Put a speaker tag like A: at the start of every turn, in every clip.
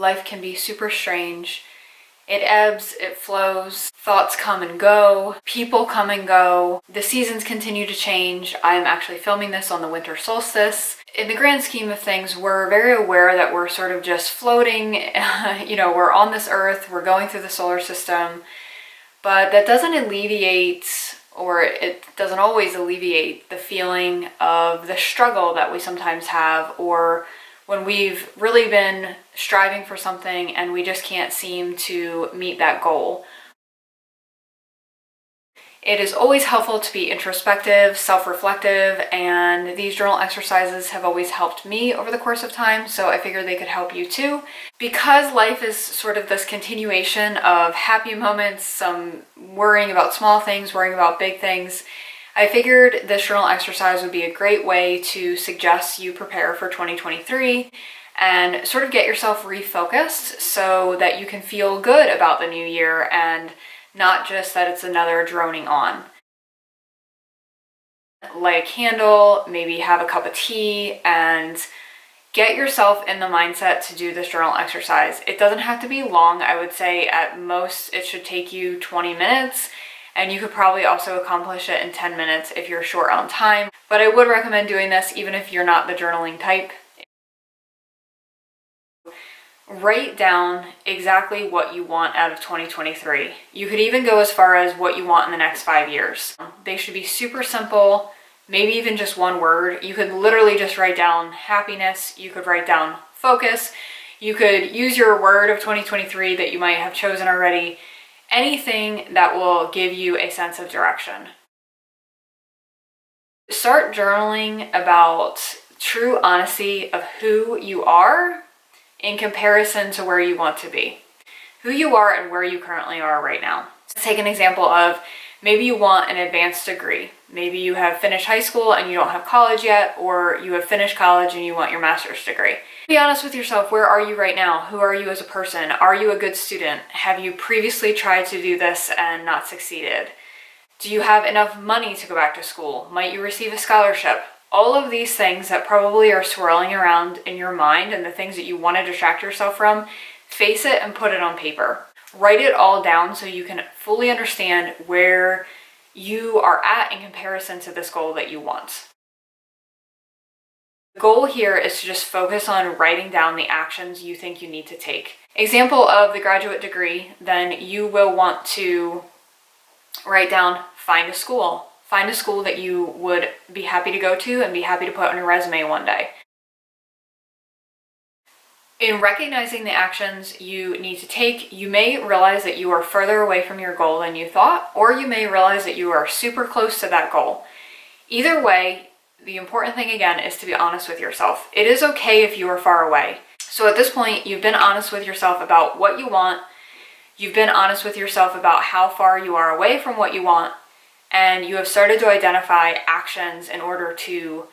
A: Life can be super strange. It ebbs, it flows, thoughts come and go, people come and go, the seasons continue to change. I'm actually filming this on the winter solstice. In the grand scheme of things, we're very aware that we're sort of just floating, we're on this earth, we're going through the solar system, but that doesn't alleviate, or it doesn't always alleviate, the feeling of the struggle that we sometimes have, or when we've really been striving for something and we just can't seem to meet that goal. It is always helpful to be introspective, self-reflective, and these journal exercises have always helped me over the course of time, so I figured they could help you too. Because life is sort of this continuation of happy moments, some worrying about small things, worrying about big things, I figured this journal exercise would be a great way to suggest you prepare for 2023 and sort of get yourself refocused so that you can feel good about the new year and not just that it's another droning on. Light a candle, maybe have a cup of tea, and get yourself in the mindset to do this journal exercise. It doesn't have to be long. I would say at most it should take you 20 minutes. And you could probably also accomplish it in 10 minutes if you're short on time. But I would recommend doing this even if you're not the journaling type. Write down exactly what you want out of 2023. You could even go as far as what you want in the next 5 years. They should be super simple, maybe even just one word. You could literally just write down happiness. You could write down focus. You could use your word of 2023 that you might have chosen already. Anything that will give you a sense of direction. Start journaling about true honesty of who you are in comparison to where you want to be. Who you are and where you currently are right now. Let's take an example of maybe you want an advanced degree. Maybe you have finished high school and you don't have college yet, or you have finished college and you want your master's degree. Be honest with yourself. Where are you right now? Who are you as a person? Are you a good student? Have you previously tried to do this and not succeeded? Do you have enough money to go back to school? Might you receive a scholarship? All of these things that probably are swirling around in your mind and the things that you want to distract yourself from, face it and put it on paper. Write it all down so you can fully understand where you are at in comparison to this goal that you want. The goal here is to just focus on writing down the actions you think you need to take. Example of the graduate degree, then you will want to write down find a school. Find a school that you would be happy to go to and be happy to put on your resume one day. In recognizing the actions you need to take, you may realize that you are further away from your goal than you thought, or you may realize that you are super close to that goal. Either way, the important thing again is to be honest with yourself. It is okay if you are far away. So at this point, you've been honest with yourself about what you want. You've been honest with yourself about how far you are away from what you want. And you have started to identify actions in order to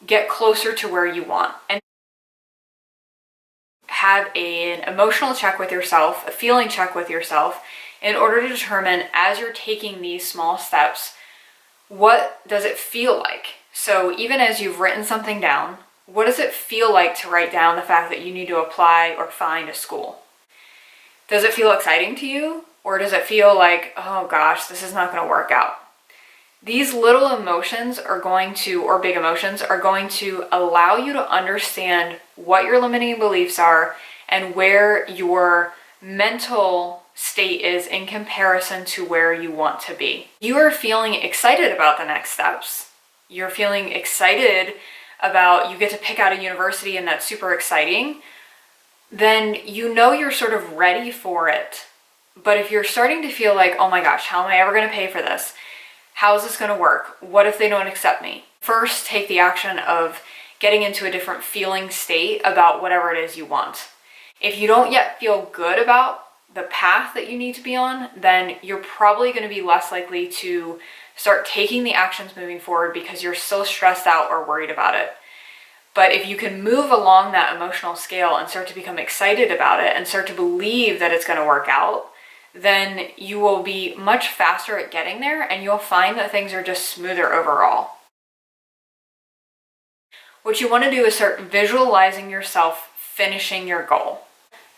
A: get closer to where you want. And have an emotional check with yourself, a feeling check with yourself, in order to determine as you're taking these small steps, what does it feel like? So even as you've written something down, what does it feel like to write down the fact that you need to apply or find a school? Does it feel exciting to you? Or does it feel like, oh gosh, this is not going to work out? These little emotions are going to, or big emotions, are going to allow you to understand what your limiting beliefs are and where your mental state is in comparison to where you want to be. You are feeling excited about the next steps. You're feeling excited about you get to pick out a university and that's super exciting. Then you know you're sort of ready for it. But if you're starting to feel like, oh my gosh, how am I ever going to pay for this? How is this going to work? What if they don't accept me? First, take the action of getting into a different feeling state about whatever it is you want. If you don't yet feel good about the path that you need to be on, then you're probably going to be less likely to start taking the actions moving forward because you're still stressed out or worried about it. But if you can move along that emotional scale and start to become excited about it and start to believe that it's going to work out, then you will be much faster at getting there and you'll find that things are just smoother overall. What you want to do is start visualizing yourself finishing your goal.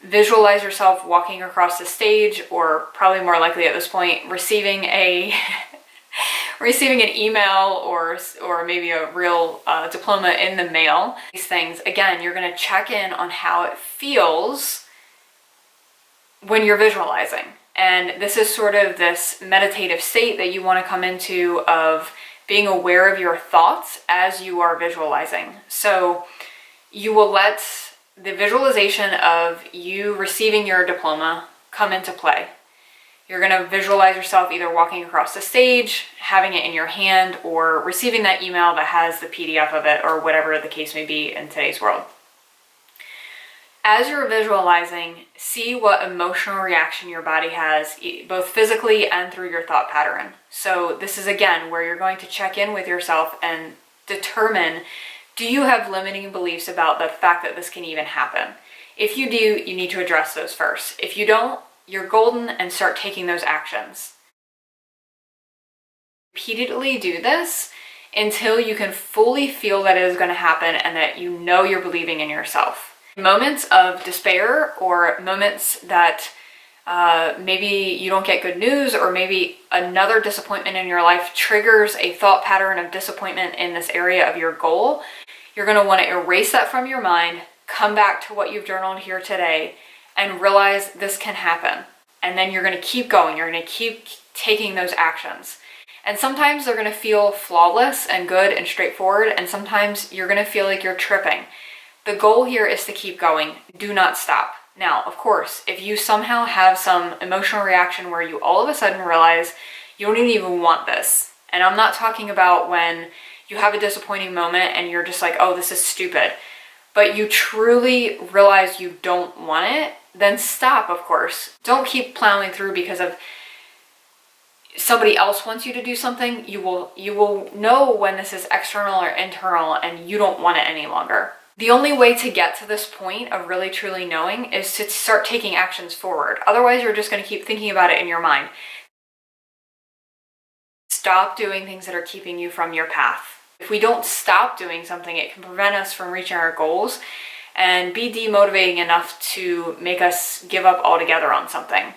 A: visualize yourself walking across the stage, or probably more likely at this point, receiving an email or maybe a real diploma in the mail. These things, again, you're going to check in on how it feels when you're visualizing. And this is sort of this meditative state that you want to come into, of being aware of your thoughts as you are visualizing. So you will let the visualization of you receiving your diploma come into play. You're going to visualize yourself either walking across the stage, having it in your hand, or receiving that email that has the PDF of it, or whatever the case may be in today's world. As you're visualizing, see what emotional reaction your body has, both physically and through your thought pattern. So this is, again, where you're going to check in with yourself and determine, do you have limiting beliefs about the fact that this can even happen? If you do, you need to address those first. If you don't, you're golden, and start taking those actions. Repeatedly do this until you can fully feel that it is going to happen and that you know you're believing in yourself. Moments of despair, or moments that maybe you don't get good news, or maybe another disappointment in your life triggers a thought pattern of disappointment in this area of your goal, you're going to want to erase that from your mind, come back to what you've journaled here today, and realize this can happen. And then you're going to keep going. You're going to keep taking those actions. And sometimes they're going to feel flawless and good and straightforward, and sometimes you're going to feel like you're tripping. The goal here is to keep going. Do not stop. Now, of course, if you somehow have some emotional reaction where you all of a sudden realize you don't even want this, and I'm not talking about when you have a disappointing moment and you're just like, oh, this is stupid, but you truly realize you don't want it, then stop, of course. Don't keep plowing through because of somebody else wants you to do something. You will know when this is external or internal and you don't want it any longer. The only way to get to this point of really truly knowing is to start taking actions forward. Otherwise, you're just going to keep thinking about it in your mind. Stop doing things that are keeping you from your path. If we don't stop doing something, it can prevent us from reaching our goals and be demotivating enough to make us give up altogether on something.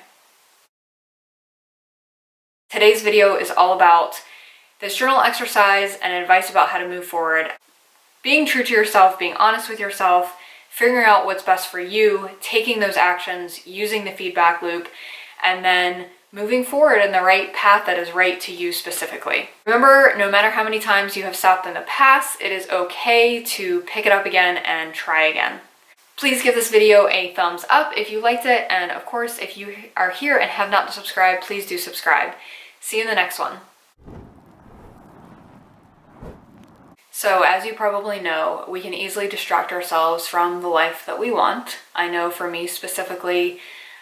A: Today's video is all about this journal exercise and advice about how to move forward. Being true to yourself, being honest with yourself, figuring out what's best for you, taking those actions, using the feedback loop, and then moving forward in the right path that is right to you specifically. Remember, no matter how many times you have stopped in the past, it is okay to pick it up again and try again. Please give this video a thumbs up if you liked it, and of course, if you are here and have not subscribed, please do subscribe. See you in the next one. So as you probably know, we can easily distract ourselves from the life that we want. I know for me specifically,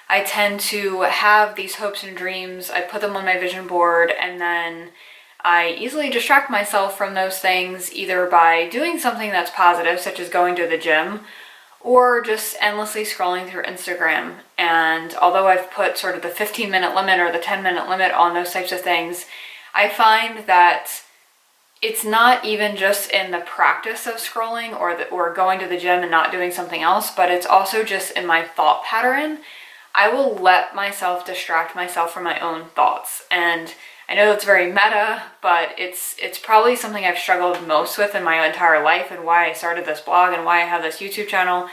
A: I tend to have these hopes and dreams. I put them on my vision board, and then I easily distract myself from those things either by doing something that's positive, such as going to the gym, or just endlessly scrolling through Instagram. And although I've put sort of the 15-minute limit or the 10-minute limit on those types of things, I find that it's not even just in the practice of scrolling or going to the gym and not doing something else, but it's also just in my thought pattern. I will let myself distract myself from my own thoughts. And I know that's very meta, but it's probably something I've struggled most with in my entire life, and why I started this blog and why I have this YouTube channel.